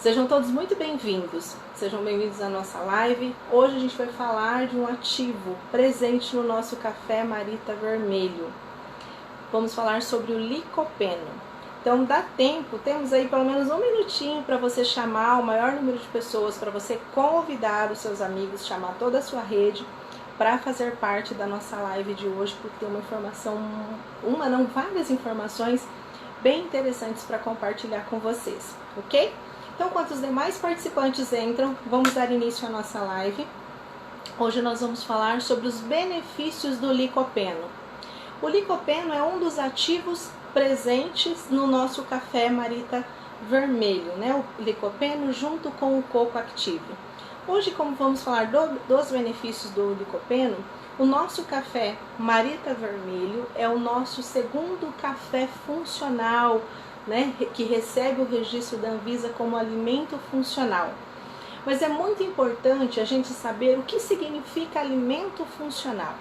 Sejam todos muito bem-vindos. Sejam bem-vindos à nossa live. Hoje a gente vai falar de um ativo presente no nosso café Marita Vermelho. Vamos falar sobre o licopeno. Então dá tempo, temos aí pelo menos um minutinho para você chamar o maior número de pessoas, para você convidar os seus amigos, chamar toda a sua rede para fazer parte da nossa live de hoje, porque tem uma informação, várias informações bem interessantes para compartilhar com vocês, ok? Então, enquanto os demais participantes entram, vamos dar início à nossa live. Hoje nós vamos falar sobre os benefícios do licopeno. O licopeno é um dos ativos presentes no nosso café Marita Vermelho, né? O licopeno junto com o Coco Active. Hoje, como vamos falar dos benefícios do licopeno, o nosso café Marita Vermelho é o nosso segundo café funcional, né, que recebe o registro da Anvisa como alimento funcional. Mas é muito importante a gente saber o que significa alimento funcional.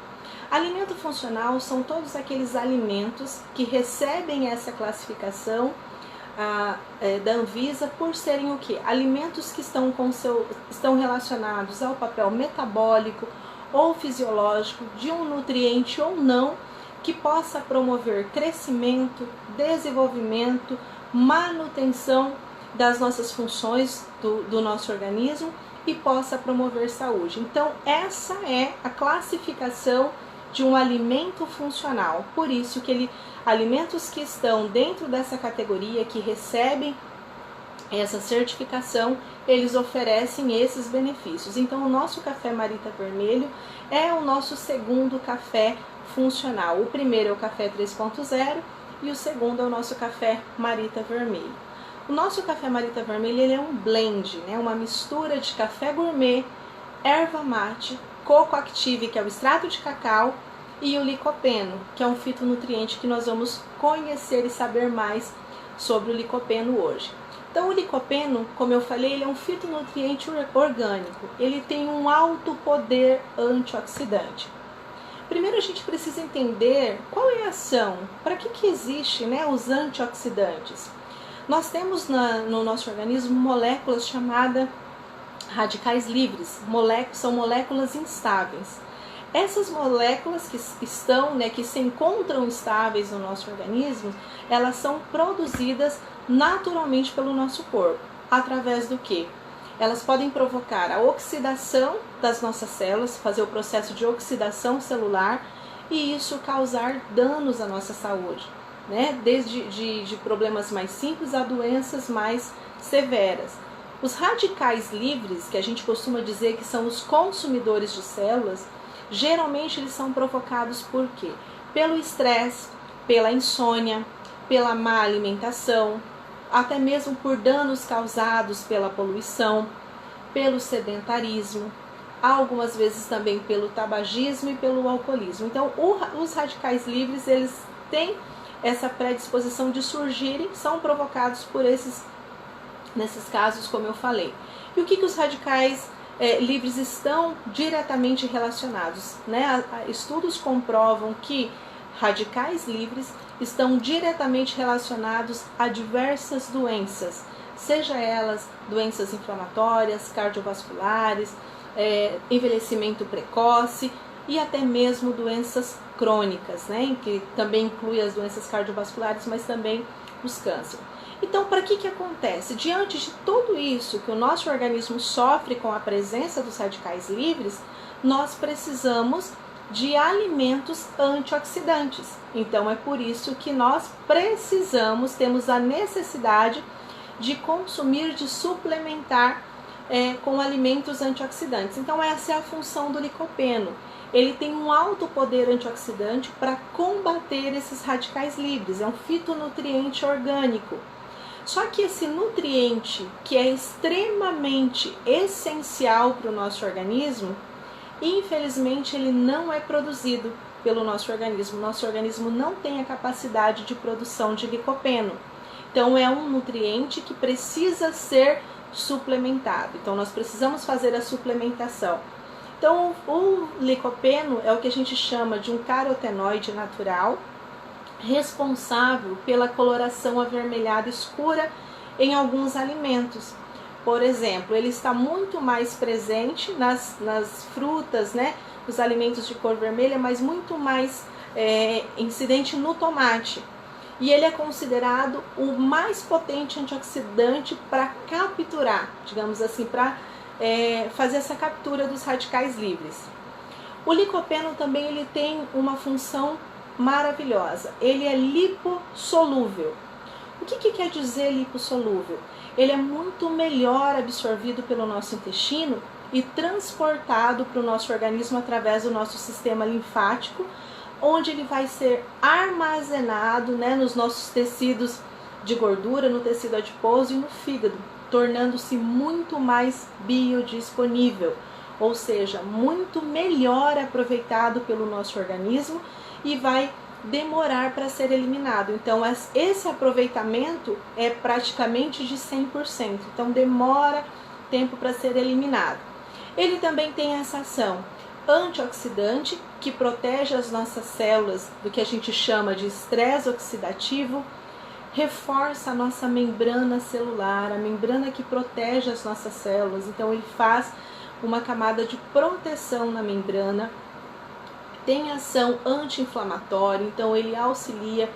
Alimento funcional são todos aqueles alimentos que recebem essa classificação da Anvisa por serem o quê? Alimentos que estão relacionados ao papel metabólico ou fisiológico de um nutriente ou não, que possa promover crescimento, desenvolvimento, manutenção das nossas funções do nosso organismo e possa promover saúde. Então, essa é a classificação de um alimento funcional. Por isso que alimentos que estão dentro dessa categoria, que recebem essa certificação, eles oferecem esses benefícios. Então, o nosso café Marita Vermelho é o nosso segundo café funcional. O primeiro é o café 3.0 e o segundo é o nosso café Marita Vermelho. O nosso café Marita Vermelho ele é um blend, né? Uma mistura de café gourmet, erva mate, coco active, que é o extrato de cacau, e o licopeno, que é um fitonutriente que nós vamos conhecer e saber mais sobre o licopeno hoje. Então, o licopeno, como eu falei, ele é um fitonutriente orgânico. Ele tem um alto poder antioxidante. Primeiro a gente precisa entender qual é a ação, para que existe, né, os antioxidantes. Nós temos no nosso organismo moléculas chamadas radicais livres, são moléculas instáveis. Essas moléculas que se encontram estáveis no nosso organismo, elas são produzidas naturalmente pelo nosso corpo. Através do quê? Elas podem provocar a oxidação das nossas células, fazer o processo de oxidação celular e isso causar danos à nossa saúde, né? Desde de problemas mais simples a doenças mais severas. Os radicais livres, que a gente costuma dizer que são os consumidores de células, geralmente eles são provocados por quê? Pelo estresse, pela insônia, pela má alimentação, até mesmo por danos causados pela poluição, pelo sedentarismo, algumas vezes também pelo tabagismo e pelo alcoolismo. Então, os radicais livres, eles têm essa predisposição de surgirem, são provocados por nesses casos, como eu falei. E o que os radicais livres estão diretamente relacionados, né? Estudos comprovam que radicais livres estão diretamente relacionados a diversas doenças, seja elas doenças inflamatórias, cardiovasculares, envelhecimento precoce e até mesmo doenças crônicas, né? Que também inclui as doenças cardiovasculares, mas também os cânceres. Então, para que acontece? Diante de tudo isso que o nosso organismo sofre com a presença dos radicais livres, nós precisamos de alimentos antioxidantes. Então, é por isso que nós temos a necessidade de consumir, de suplementar com alimentos antioxidantes. Então, essa é a função do licopeno. Ele tem um alto poder antioxidante para combater esses radicais livres. É um fitonutriente orgânico. Só que esse nutriente, que é extremamente essencial para o nosso organismo, infelizmente ele não é produzido pelo nosso organismo. Nosso organismo não tem a capacidade de produção de licopeno. Então é um nutriente que precisa ser suplementado. Então nós precisamos fazer a suplementação. Então o licopeno é o que a gente chama de um carotenoide natural, responsável pela coloração avermelhada escura em alguns alimentos. Por exemplo, ele está muito mais presente nas frutas, né, nos alimentos de cor vermelha, mas muito mais incidente no tomate. E ele é considerado o mais potente antioxidante para capturar, digamos assim, para fazer essa captura dos radicais livres. O licopeno também ele tem uma função maravilhosa. Ele é lipossolúvel. O que quer dizer lipossolúvel? Ele é muito melhor absorvido pelo nosso intestino e transportado para o nosso organismo através do nosso sistema linfático, onde ele vai ser armazenado, né, nos nossos tecidos de gordura, no tecido adiposo e no fígado, tornando-se muito mais biodisponível, ou seja, muito melhor aproveitado pelo nosso organismo e vai demorar para ser eliminado. Então esse aproveitamento é praticamente de 100%, então demora tempo para ser eliminado. Ele também tem essa ação antioxidante, que protege as nossas células do que a gente chama de estresse oxidativo, reforça a nossa membrana celular, a membrana que protege as nossas células, então ele faz uma camada de proteção na membrana, tem ação anti-inflamatória, então ele auxilia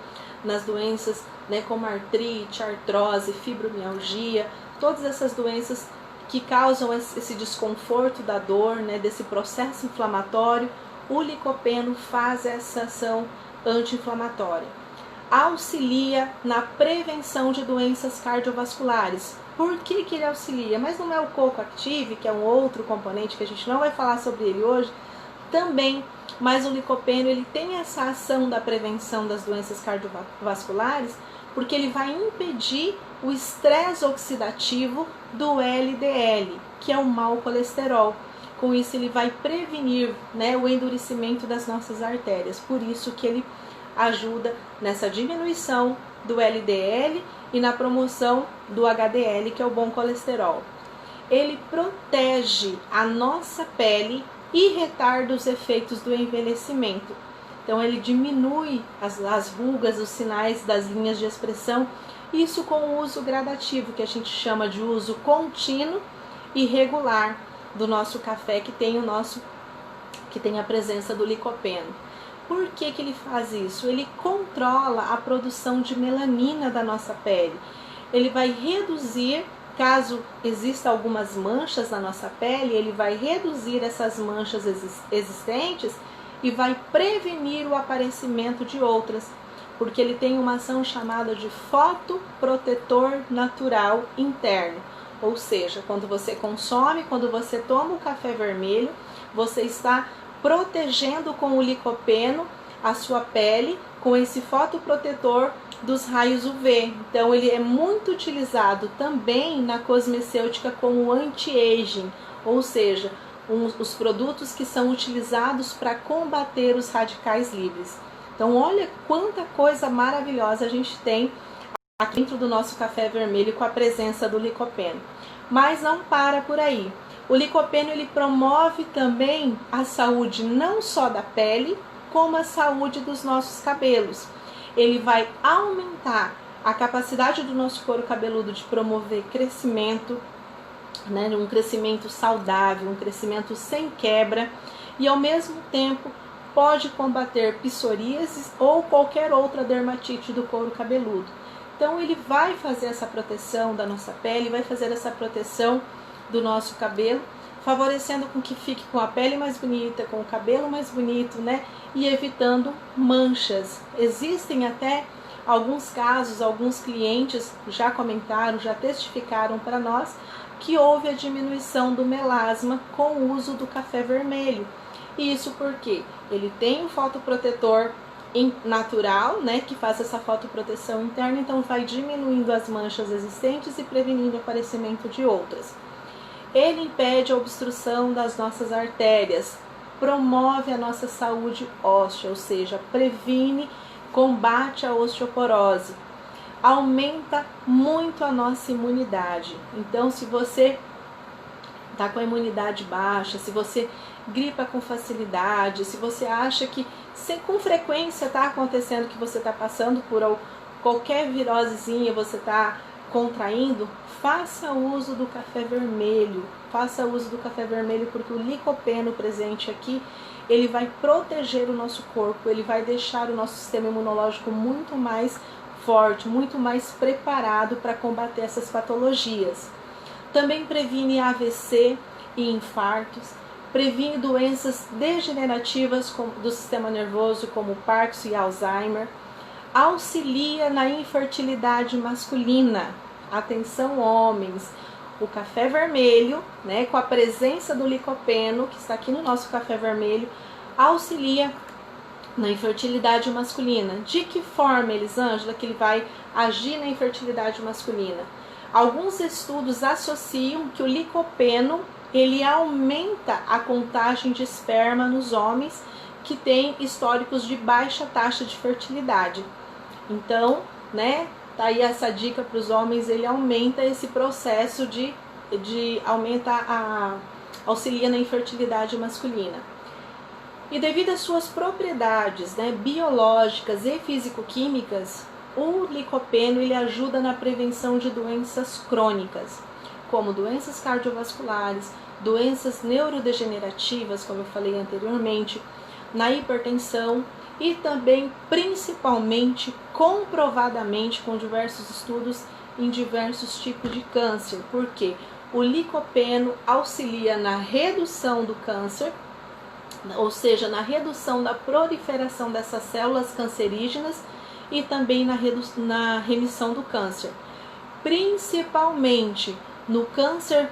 nas doenças, né, como artrite, artrose, fibromialgia, todas essas doenças que causam esse desconforto da dor, né, desse processo inflamatório. O licopeno faz essa ação anti-inflamatória. Auxilia na prevenção de doenças cardiovasculares. Por que ele auxilia? Mas não é o Coco Active, que é um outro componente que a gente não vai falar sobre ele hoje, também, mas o licopeno ele tem essa ação da prevenção das doenças cardiovasculares, porque ele vai impedir o estresse oxidativo do LDL, que é o mau colesterol. Com isso ele vai prevenir, né, o endurecimento das nossas artérias. Por isso que ele ajuda nessa diminuição do LDL e na promoção do HDL, que é o bom colesterol. Ele protege a nossa pele e retarda os efeitos do envelhecimento. Então ele diminui as rugas, os sinais das linhas de expressão, isso com o uso gradativo, que a gente chama de uso contínuo e regular do nosso café, que tem a presença do licopeno. Por que ele faz isso? Ele controla a produção de melanina da nossa pele. Ele vai reduzir, caso existam algumas manchas na nossa pele, ele vai reduzir essas manchas existentes e vai prevenir o aparecimento de outras, porque ele tem uma ação chamada de fotoprotetor natural interno. Ou seja, quando você consome, quando você toma o café vermelho, você está protegendo com o licopeno a sua pele com esse fotoprotetor dos raios UV. Então ele é muito utilizado também na cosmecêutica como anti-aging, ou seja, os produtos que são utilizados para combater os radicais livres. Então olha quanta coisa maravilhosa a gente tem aqui dentro do nosso café vermelho com a presença do licopeno. Mas não para por aí. O licopeno ele promove também a saúde não só da pele, como a saúde dos nossos cabelos. Ele vai aumentar a capacidade do nosso couro cabeludo de promover crescimento, né, um crescimento saudável, um crescimento sem quebra, e ao mesmo tempo pode combater psoríase ou qualquer outra dermatite do couro cabeludo. Então ele vai fazer essa proteção da nossa pele, vai fazer essa proteção do nosso cabelo, favorecendo com que fique com a pele mais bonita, com o cabelo mais bonito, né? E evitando manchas. Existem até alguns casos, alguns clientes já comentaram, já testificaram para nós que houve a diminuição do melasma com o uso do café vermelho. E isso porque ele tem um fotoprotetor natural, né, que faz essa fotoproteção interna, então vai diminuindo as manchas existentes e prevenindo o aparecimento de outras. Ele impede a obstrução das nossas artérias, promove a nossa saúde óssea, ou seja, previne, combate a osteoporose, aumenta muito a nossa imunidade. Então, se você está com a imunidade baixa, se você gripa com facilidade, se você acha que com frequência está acontecendo que você está passando por qualquer virosezinha, você está contraindo, faça uso do café vermelho. Faça uso do café vermelho porque o licopeno presente aqui, ele vai proteger o nosso corpo, ele vai deixar o nosso sistema imunológico muito mais forte, muito mais preparado para combater essas patologias. Também previne AVC e infartos, previne doenças degenerativas do sistema nervoso, como Parkinson e Alzheimer, auxilia na infertilidade masculina. Atenção, homens, o café vermelho, né, com a presença do licopeno, que está aqui no nosso café vermelho, auxilia na infertilidade masculina. De que forma, Elisângela, que ele vai agir na infertilidade masculina? Alguns estudos associam que o licopeno, ele aumenta a contagem de esperma nos homens que têm históricos de baixa taxa de fertilidade. Então, né, tá aí essa dica para os homens, ele aumenta esse processo auxilia na infertilidade masculina. E devido às suas propriedades, né, biológicas e físico-químicas, o licopeno ele ajuda na prevenção de doenças crônicas, como doenças cardiovasculares, doenças neurodegenerativas, como eu falei anteriormente, na hipertensão e também, principalmente, comprovadamente, com diversos estudos, em diversos tipos de câncer. Porque o licopeno auxilia na redução do câncer, ou seja, na redução da proliferação dessas células cancerígenas e também na remissão do câncer. Principalmente no câncer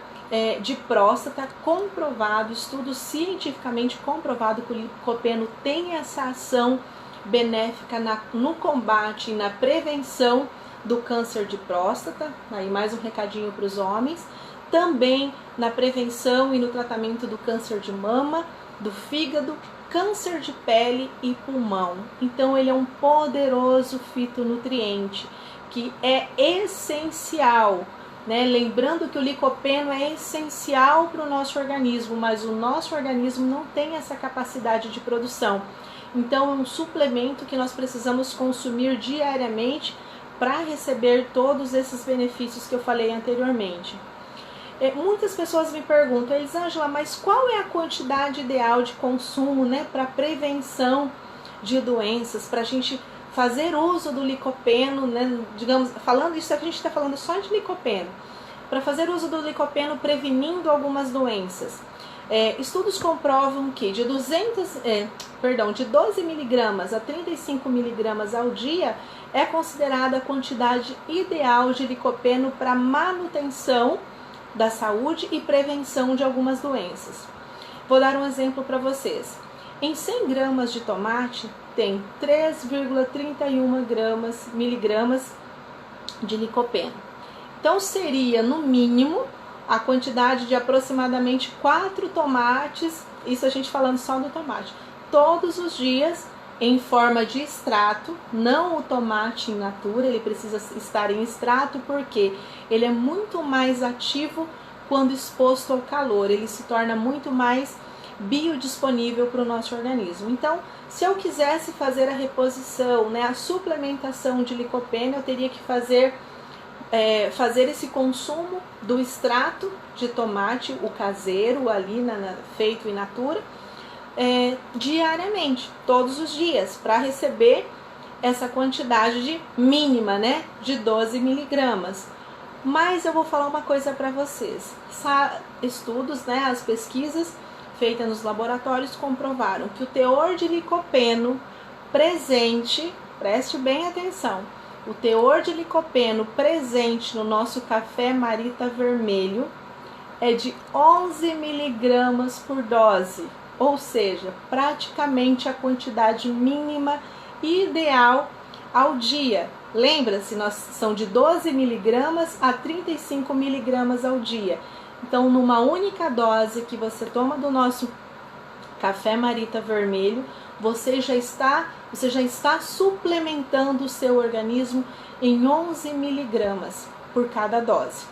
de próstata, comprovado, estudo cientificamente comprovado que o licopeno tem essa ação benéfica no combate e na prevenção do câncer de próstata. Aí mais um recadinho para os homens. Também na prevenção e no tratamento do câncer de mama, do fígado, câncer de pele e pulmão. Então ele é um poderoso fitonutriente que é essencial, né? Lembrando que o licopeno é essencial para o nosso organismo, mas o nosso organismo não tem essa capacidade de produção. Então é um suplemento que nós precisamos consumir diariamente para receber todos esses benefícios que eu falei anteriormente. Muitas pessoas me perguntam, Elisângela, mas qual é a quantidade ideal de consumo, né, para prevenção de doenças, para a gente fazer uso do licopeno, né, digamos, falando isso aqui a gente está falando só de licopeno, para fazer uso do licopeno prevenindo algumas doenças. Estudos comprovam que de 12 miligramas a 35 miligramas ao dia é considerada a quantidade ideal de licopeno para manutenção da saúde e prevenção de algumas doenças. Vou dar um exemplo para vocês. Em 100 gramas de tomate tem 3,31 miligramas de licopeno. Então seria no mínimo a quantidade de aproximadamente 4 tomates, isso a gente falando só do tomate, todos os dias em forma de extrato, não o tomate in natura, ele precisa estar em extrato porque ele é muito mais ativo quando exposto ao calor, ele se torna muito mais biodisponível para o nosso organismo. Então, se eu quisesse fazer a reposição, né, a suplementação de licopeno, eu teria que fazer esse consumo do extrato de tomate, o caseiro ali, feito in natura, diariamente, todos os dias, para receber essa quantidade mínima, né, de 12 miligramas. Mas eu vou falar uma coisa para vocês. Estudos, né, as pesquisas feitas nos laboratórios comprovaram que o teor de licopeno presente, preste bem atenção, o teor de licopeno presente no nosso café Marita vermelho é de 11 miligramas por dose, ou seja, praticamente a quantidade mínima ideal ao dia. Lembra-se, são de 12 miligramas a 35 miligramas ao dia. Então, numa única dose que você toma do nosso café Marita vermelho, você já está suplementando o seu organismo em 11 miligramas por cada dose.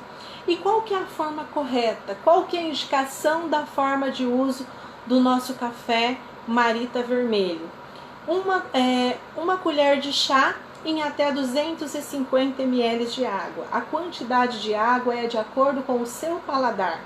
E qual que é a forma correta? Qual que é a indicação da forma de uso do nosso café Marita vermelho? Uma colher de chá em até 250 ml de água. A quantidade de água é de acordo com o seu paladar.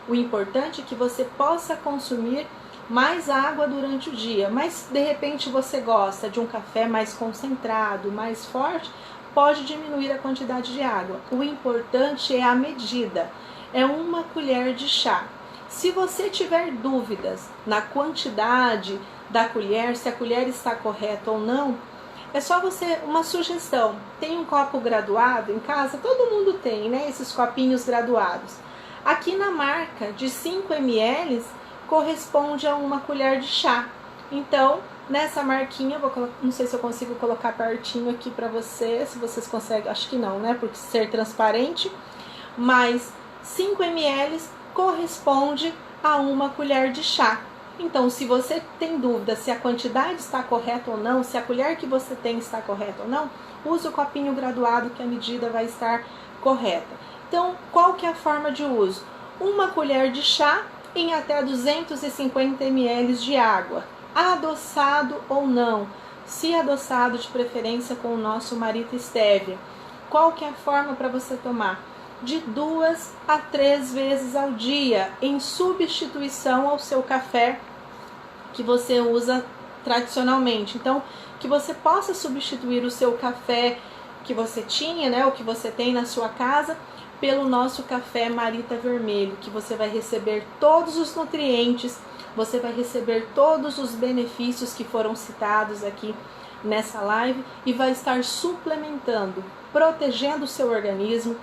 O importante é que você possa consumir mais água durante o dia, mas de repente você gosta de um café mais concentrado, mais forte, pode diminuir a quantidade de água. O importante é a medida, é 1 colher de chá. Se você tiver dúvidas na quantidade da colher, se a colher está correta ou não, é só você, uma sugestão, tem um copo graduado em casa? Todo mundo tem, né? Esses copinhos graduados. Aqui na marca de 5 ml corresponde a 1 colher de chá. Então, nessa marquinha, não sei se eu consigo colocar pertinho aqui para vocês, se vocês conseguem, acho que não, né? Porque ser transparente, mas 5 ml corresponde a 1 colher de chá. Então, se você tem dúvida se a quantidade está correta ou não, se a colher que você tem está correta ou não, use o copinho graduado que a medida vai estar correta. Então, qual que é a forma de uso? 1 colher de chá em até 250 ml de água, adoçado ou não, se adoçado de preferência com o nosso Marita Stevia. Qual que é a forma para você tomar? De 2 a 3 vezes ao dia, em substituição ao seu café que você usa tradicionalmente. Então, que você possa substituir o seu café que você tinha, né, o que você tem na sua casa, pelo nosso café Marita Vermelho, que você vai receber todos os nutrientes, você vai receber todos os benefícios que foram citados aqui nessa live e vai estar suplementando, protegendo o seu organismo,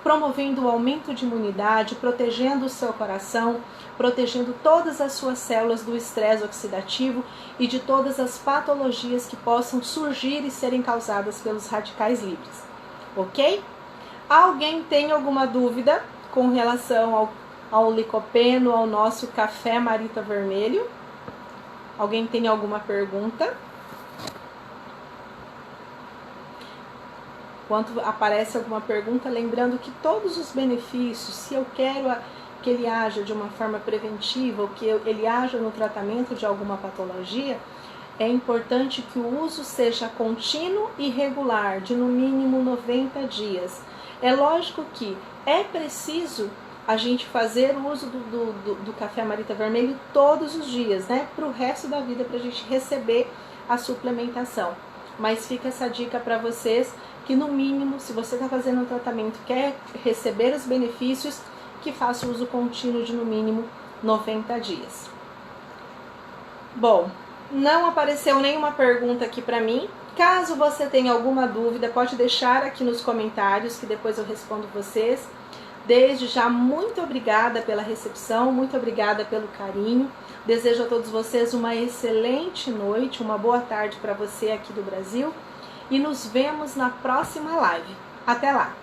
promovendo o aumento de imunidade, protegendo o seu coração, protegendo todas as suas células do estresse oxidativo e de todas as patologias que possam surgir e serem causadas pelos radicais livres, ok? Alguém tem alguma dúvida com relação ao licopeno, ao nosso café Marita Vermelho? Alguém tem alguma pergunta? Enquanto aparece alguma pergunta, lembrando que todos os benefícios, se eu quero que ele haja de uma forma preventiva ou que ele haja no tratamento de alguma patologia, é importante que o uso seja contínuo e regular, de no mínimo 90 dias. É lógico que é preciso a gente fazer o uso do café Marita Vermelho todos os dias, né? Para o resto da vida, para a gente receber a suplementação. Mas fica essa dica para vocês, que no mínimo, se você está fazendo um tratamento, quer receber os benefícios, que faça o uso contínuo de no mínimo 90 dias. Bom, não apareceu nenhuma pergunta aqui para mim. Caso você tenha alguma dúvida, pode deixar aqui nos comentários, que depois eu respondo vocês. Desde já, muito obrigada pela recepção, muito obrigada pelo carinho. Desejo a todos vocês uma excelente noite, uma boa tarde para você aqui do Brasil. E nos vemos na próxima live. Até lá!